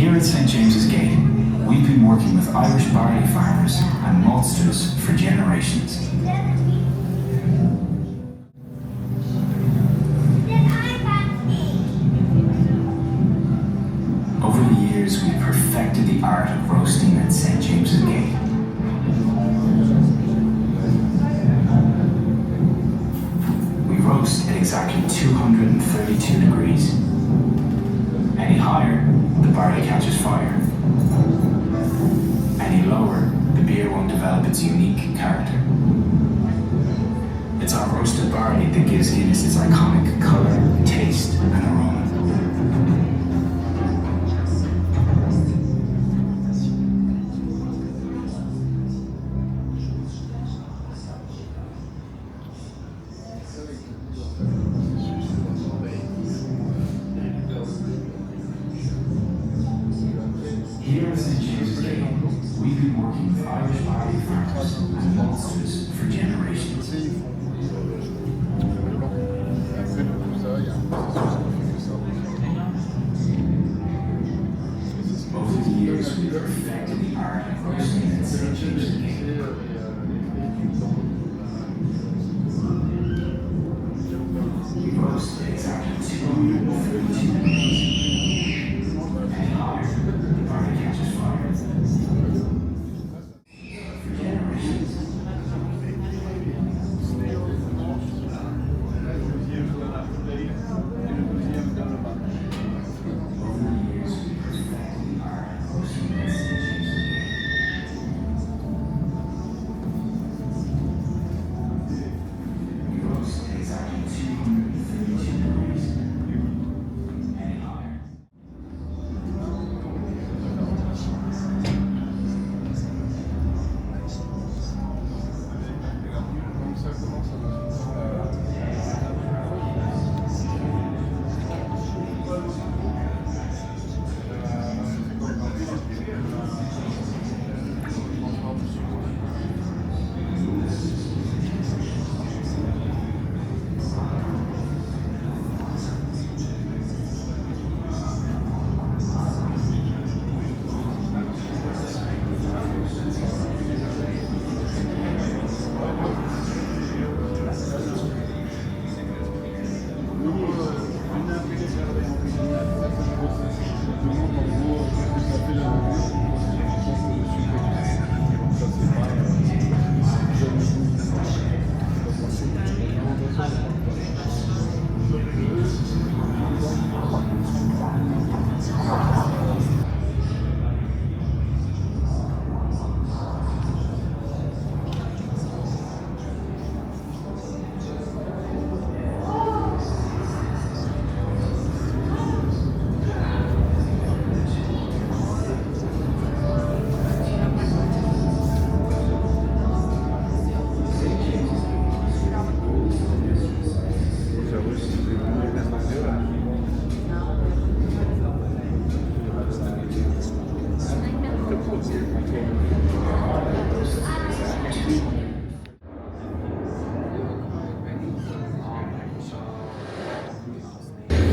Here at St. James's Gate, we've been working with Irish barley farmers and maltsters for generations. Over the years, we've perfected the art of roasting at St. James's Gate. We roast at exactly 232 degrees. Any higher, the barley catches fire. Any lower, the beer won't develop its unique character. It's our roasted barley that gives Guinness its iconic colour, taste, and aroma. Here at St. James's Gate, we've been working with Irish barley farmers and maltsters for generations. Over the years, we've perfected the art of roasting at St. James's Gate. 232 degrees. Any higher, the party catches fire. For generations, over the years, we perfected the art of roasting red stitches. We roast at exactly 232 degrees. Any higher.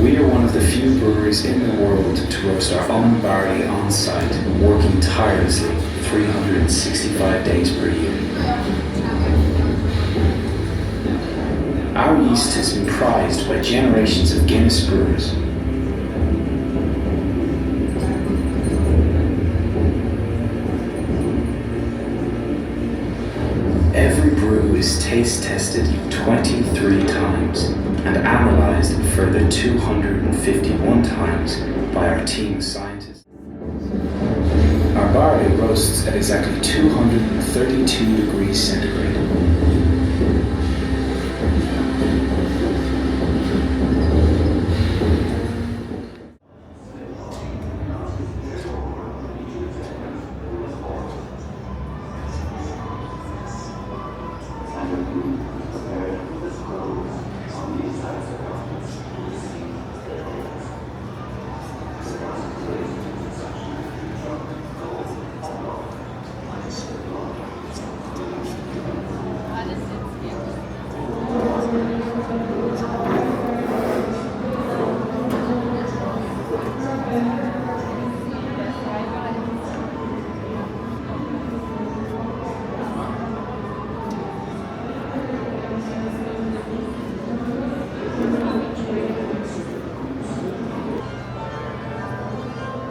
We are one of the few breweries in the world to roast our own barley on site, working tirelessly 365 days per year. Our yeast has been prized by generations of Guinness brewers. Every brew is taste tested 23 times and analysed a further 251 times by our team of scientists. Our barley roasts at exactly 232 degrees centigrade.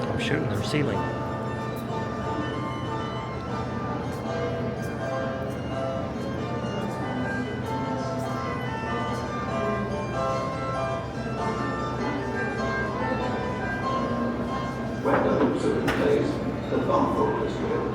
I'm shooting their ceiling. When the hoops are in place, the thumb roll is drilled.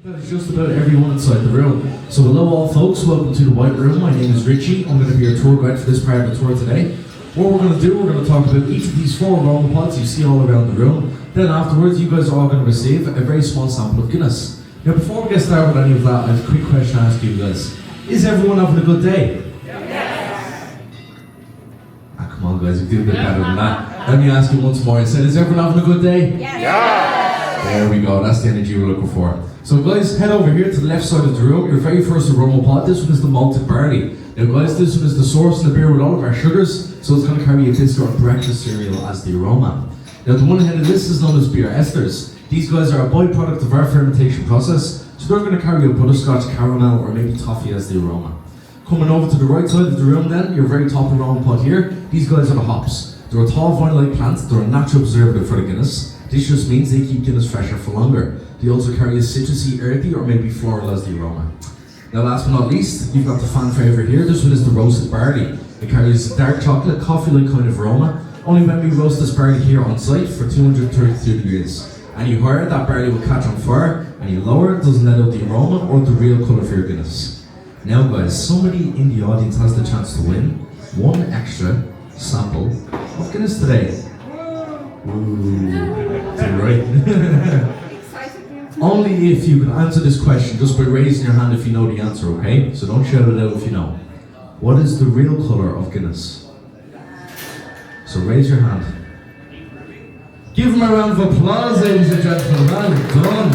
That is just about everyone inside the room. So hello all folks, welcome to the White Room. My name is Richie. I'm going to be your tour guide for this part of the tour today. What we're going to do, we're going to talk about each of these 4 aroma pods you see all around the room. Then afterwards, you guys are all going to receive a very small sample of Guinness. Now before we get started with any of that, I have a quick question to ask you guys. Is everyone having a good day? Yes! Ah, come on guys, you do a bit better than that. Let me ask you once more. I said, is everyone having a good day? Yes! There we go, that's the energy we're looking for. So guys, head over here to the left side of the room. Your very first aroma pod. This one is the malted barley. Now guys, this one is the source in the beer with all of our sugars, so it's going to carry a biscuit or breakfast cereal as the aroma. Now the one ahead of this is known as beer esters. These guys are a byproduct of our fermentation process, so they're going to carry a butterscotch, caramel or maybe toffee as the aroma. Coming over to the right side of the room then, your very top aroma pod here, these guys are the hops. They're a tall vine-like plant, they're a natural preservative for the Guinness. This just means they keep Guinness fresher for longer. They also carry a citrusy, earthy or maybe floral as the aroma. Now last but not least, you've got the fan favourite here. This one is the roasted barley. It carries a dark chocolate, coffee-like kind of aroma. Only when we roast this barley here on site for 232 degrees. And you higher, that barley will catch on fire, and you lower, it doesn't let out the aroma or the real colour for your Guinness. Now guys, somebody in the audience has the chance to win 1 extra sample of Guinness today. Ooh, right. Only if you can answer this question just by raising your hand if you know the answer, okay? So don't shout it out if you know. What is the real colour of Guinness? So raise your hand. Give him a round of applause, ladies and gentlemen. Well done.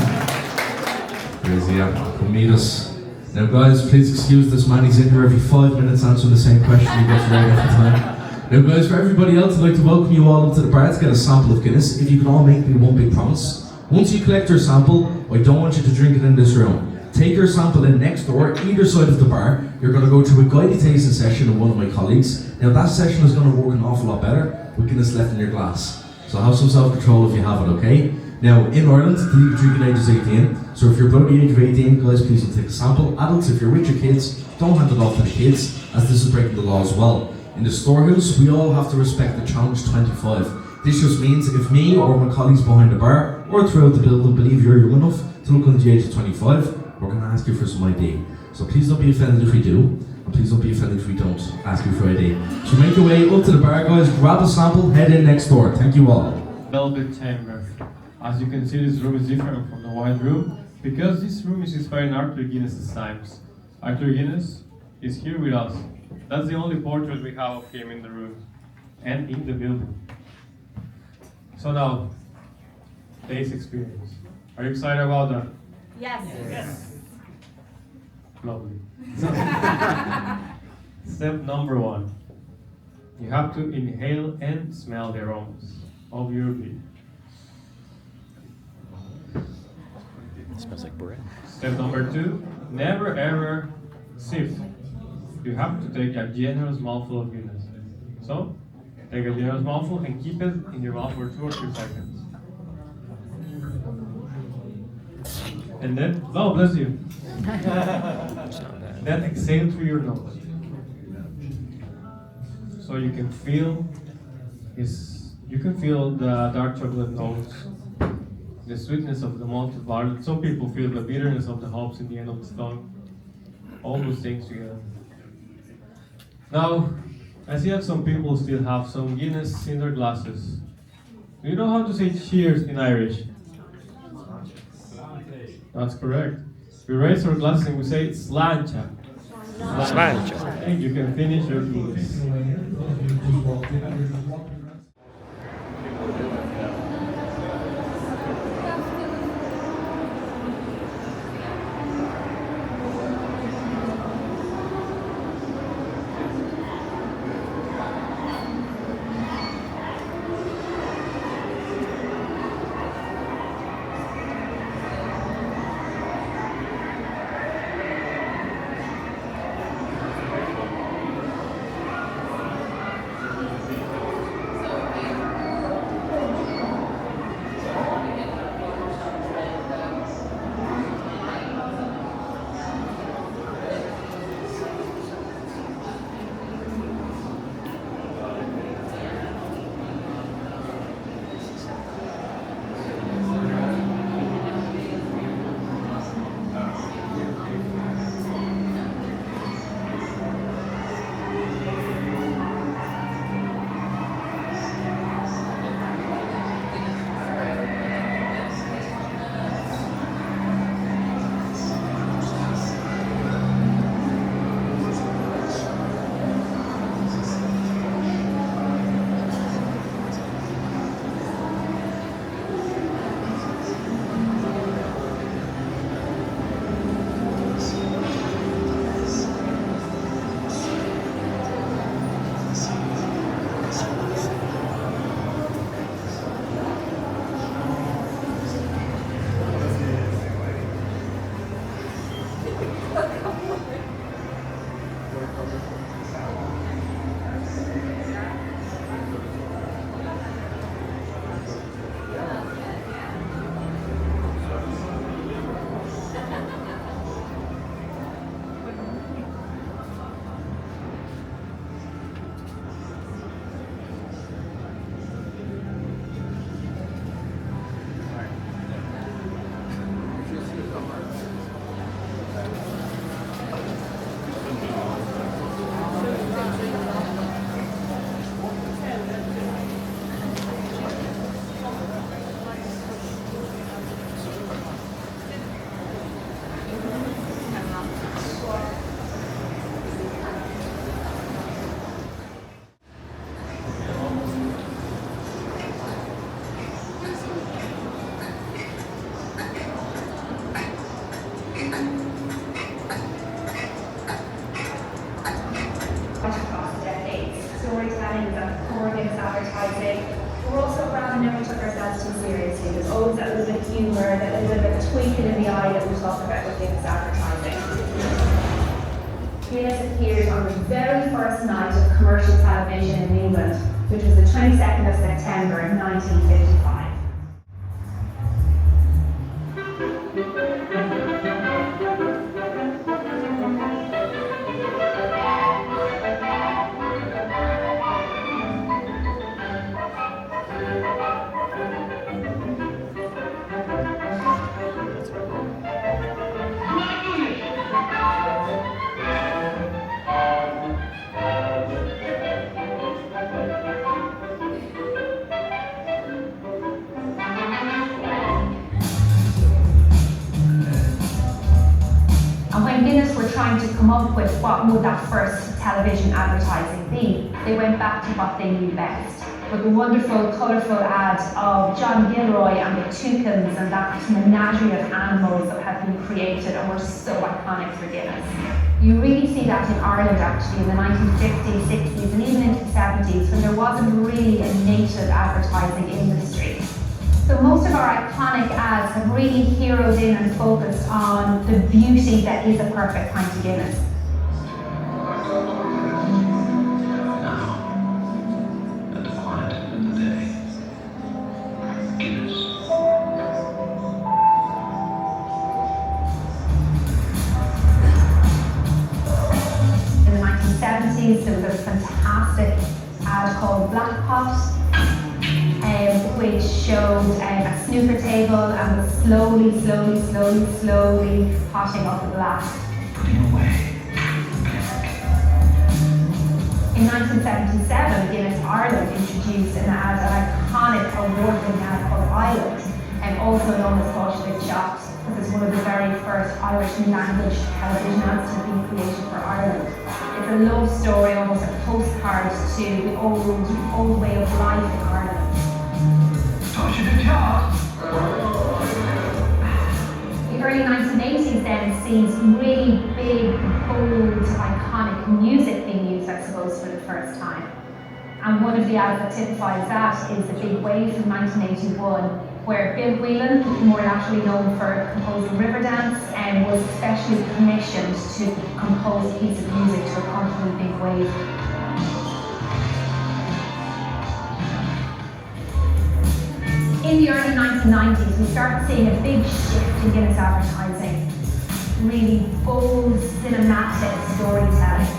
Crazy, yeah. Come meet us. Now guys, please excuse this man. He's in here every 5 minutes answering the same question. He gets right every time. Now guys, for everybody else, I'd like to welcome you all into the bar to get a sample of Guinness. If you can all make me one big promise. Once you collect your sample, I don't want you to drink it in this room. Take your sample in next door, either side of the bar. You're going to go through a guided tasting session with one of my colleagues. Now that session is going to work an awful lot better with Guinness left in your glass. So have some self-control if you have it, okay? Now in Ireland, the legal drinking age is 18. So if you're below the age of 18, guys, please don't take a sample. Adults, if you're with your kids, don't hand it off to the kids, as this is breaking the law as well. In the storehouse, we all have to respect the challenge 25. This just means if me or my colleagues behind the bar or throughout the building believe you're young enough to look under the age of 25, we're going to ask you for some ID. So please don't be offended if we do, and please don't be offended if we don't ask you for ID. So make your way up to the bar, guys, grab a sample, head in next door. Thank you all. Velvet chamber. As you can see, this room is different from the white room because this room is inspired in Arthur Guinness's times. Arthur Guinness is here with us. That's the only portrait we have of him in the room and in the building. So now, taste experience. Are you excited about that? Yes. Lovely. Step number 1. You have to inhale and smell the aromas of your beer. It smells like bread. Step number 2. Never ever sip. You have to take a generous mouthful of Guinness. So, take a generous mouthful and keep it in your mouth for 2 or 3 seconds. And then, oh, bless you. Then exhale through your nose. So you can feel the dark chocolate notes, the sweetness of the malted barley. Some people feel the bitterness of the hops in the end of the tongue. All those things together. Now, I see that some people still have some Guinness in their glasses. Do you know how to say cheers in Irish? That's correct. We raise our glasses and we say slancha. Slancha. And you can finish your Guinness. why that we talk about with Guinness advertising. Guinness appeared on the very first night of commercial television in England, which was the 22nd of September 1955. Guinness were trying to come up with what would that first television advertising be, they went back to what they knew best. With the wonderful, colourful ad of John Gilroy and the toucans and that menagerie of animals that had been created and were so iconic for Guinness. You really see that in Ireland actually in the 1950s, 60s and even into the 70s when there wasn't really a native advertising industry. So most of our iconic ads have really heroed in and focused on the beauty that is a perfect pint of Guinness. Now, at the quiet end of the day, Guinness. In the 1970s, there was a fantastic ad called Black Pot, which showed a snooker table and was slowly potting up the glass. Putting away. In 1977, Guinness Ireland introduced an iconic award-winning ad called Ireland, and also known as Bolshevik Shots. This is one of the very first Irish language television ads to be created for Ireland. It's a love story, almost a postcard to the old way of life in Ireland. The early 1980s then sees really big, bold, iconic music being used, I suppose, for the first time. And one of the ads that typifies that is The Big Wave from 1981, where Bill Whelan, more naturally known for composing Riverdance, was especially commissioned to compose a piece of music to accompany Big Wave. In the early 1990s, we started seeing a big shift in Guinness advertising. Really bold, cinematic storytelling.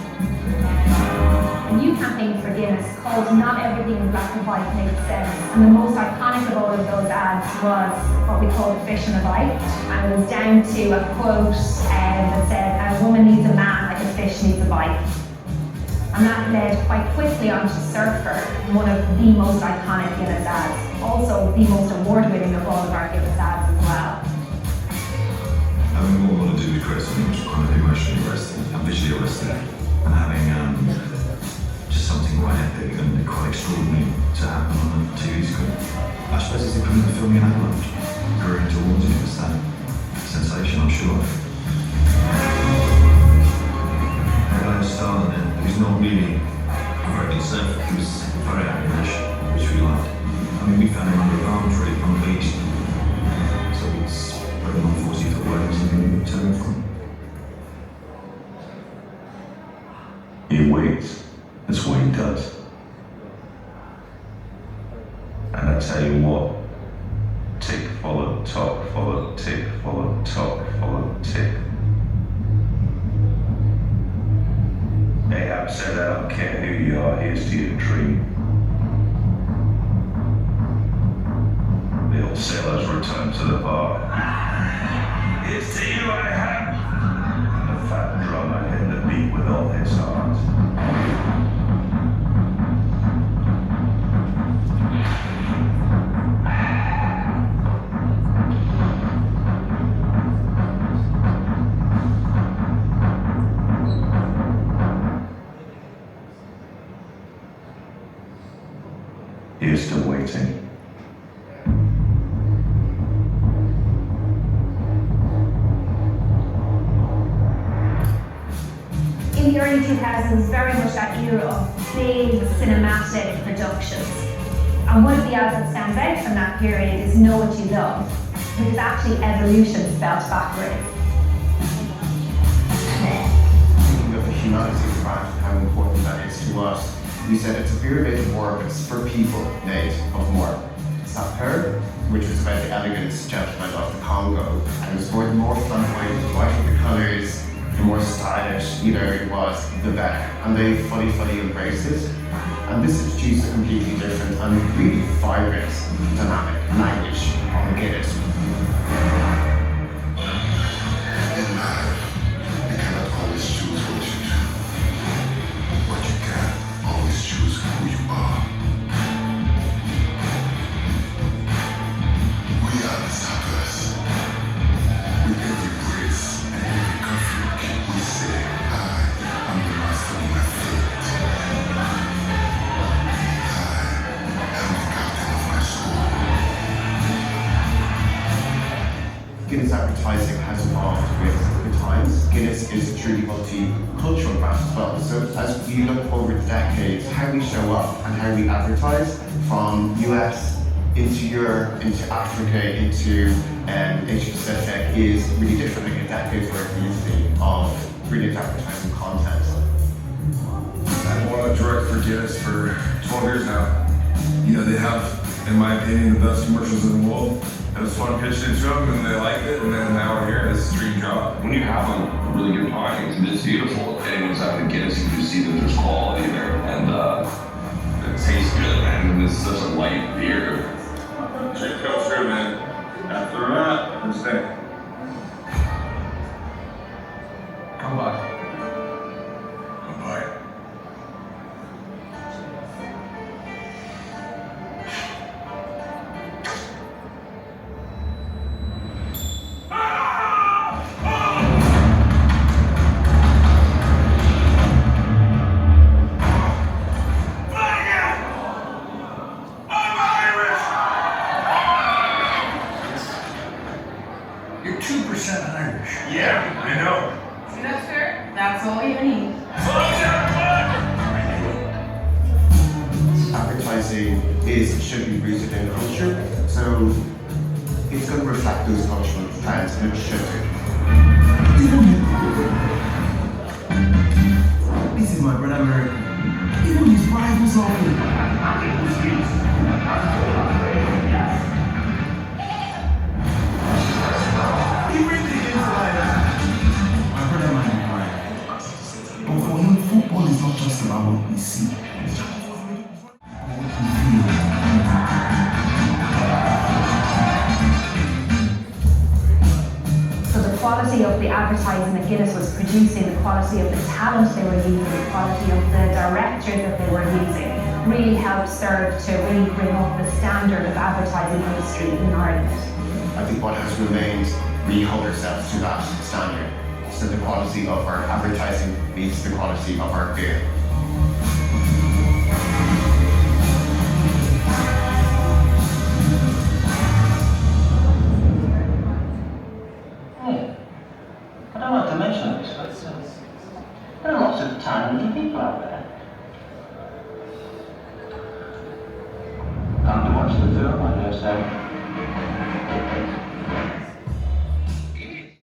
A new campaign for Guinness called Not Everything in Black and White Makes Sense. And the most iconic of all of those ads was what we call Fish in a Bite. And it was down to a quote that said, "A woman needs a man like a fish needs a bite." And that led quite quickly on to Surfer, one of the most iconic Guinness ads. Also the most award-winning of all of our Guinness ads as well. Having what we want to do with create something which is kind of emotionally arresting and visually arresting, and having just something quite epic and quite extraordinary to happen on a TV screen. I suppose it's the equivalent of filming an avalanche, growing towards it. It's that sensation, I'm sure. Style and who's not really a very good surfer, who's very Irish, which we liked. I mean, we found him under a palm tree on the beach, so it's very 140 foot waves and we turned from. He waits, that's what he does. And I tell you what, tick follow tock, follow tick, follow tock, follow tick. Ahab said, I don't care who you are, here's to your dream. The old sailors returned to the bar. Here's to you, Ahab. And the fat drummer hit the beat with all his heart. Here's to waiting. In the early 2000s, very much that era of big cinematic productions. And one of the ads that stands out from that period is Know What You Love. because actually evolution spelled backwards. Thinking of the humanity of craft and how important that is to us, we said it's a pyramid of works for people made of more. Sapper, which was about the elegance gentleman of the Congo, and it was for the more flamboyant, the brighter the colours, the more stylish, it was, the better. And they fully embrace it. And this introduced a completely different and really vibrant, dynamic language on the Guinness. In life, you cannot always choose what you do, but you can always choose who you are. We are the Sappers. With every grace and every conflict, we say, I am the master of my fate. Guinness advertising has evolved with the times. Guinness is a truly multicultural brand as well. So as we look over the decades, how we show up and how we advertise from US into Europe, into Africa, into Asia Pacific is really different than a decade's worth usually of brilliant advertising content. I've been on direct for Guinness for 12 years now. They have, in my opinion, the best commercials in the world. It was fun pitching it to them, and they liked it, and then now we're here, and it's a dream job. When you have a really good product, it's beautiful. If anyone's having a Guinness, you can see that there's quality there, and it tastes good, man. And it's such a light beer. Check it out, man. After that, let's stay. Come by. Bye-bye. You're 2% Irish. Yeah, I know. See that, sir? That's all you need. Advertising should be rooted in culture, so it's going to reflect those cultural trends, and it should do. This is my brother America. Even his rivals are he really begins my brother man right. But for him, football is not just about what we see. So the quality of the advertising that Guinness was producing, the quality of the talent they were using, the quality of the directors that they were using, really helped serve to really bring up the standard of advertising industry in Ireland. I think what has remained, we hold ourselves to that standard. So the quality of our advertising meets the quality of our beer. I don't like to mention this, but there are lots of talented people out there. Come to watch the film, I dare say.